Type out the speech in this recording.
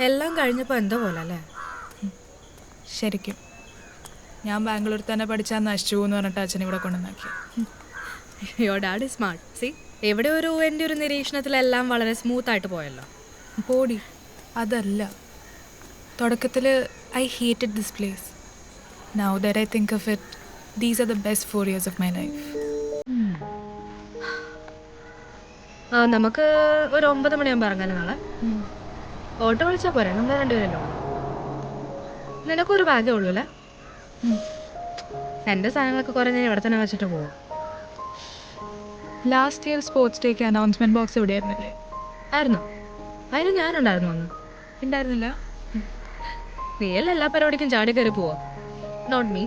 എല്ലാം കഴിഞ്ഞപ്പോൾ എന്തോ പോലെ അല്ലേ? ശരിക്കും ഞാൻ ബാംഗ്ലൂരിൽ തന്നെ പഠിച്ചാൽ നശിച്ചു എന്ന് പറഞ്ഞിട്ട് അച്ഛൻ ഇവിടെ കൊണ്ടുവന്നാക്കി. Your dad is smart. സി, എവിടെ എൻ്റെ ഒരു നിരീക്ഷണത്തിലെല്ലാം വളരെ സ്മൂത്തായിട്ട് പോയല്ലോ. പോടി, അതല്ല. തുടക്കത്തിൽ I hated this place. Now that I think of it, these are the best 4 years of my life. നമുക്ക് ഒരു 9 മണിയാകുമ്പോൾ ഇറങ്ങാനും നാളെ. ഓട്ടോ വിളിച്ചാൽ പോരെ, നമ്മൾ രണ്ടുപേരല്ലോ. നിനക്കൊരു ബാഗേ ഉള്ളൂ അല്ലേ? എൻ്റെ സാധനങ്ങളൊക്കെ കുറേ ഞാൻ ഇവിടെ തന്നെ വെച്ചിട്ട് പോകും. ലാസ്റ്റ് ഇയർ സ്പോർട്സ് ഡേക്ക് അനൗൺസ്മെൻറ്റ് ബോക്സ് എവിടെയായിരുന്നില്ലേ? ആയിരുന്നു. അതിന് ഞാനുണ്ടായിരുന്നു അന്ന്. ഉണ്ടായിരുന്നില്ല. നീയല്ല എല്ലാ പരിപാടിക്കും ചാടി കയറി പോവാ. Note me.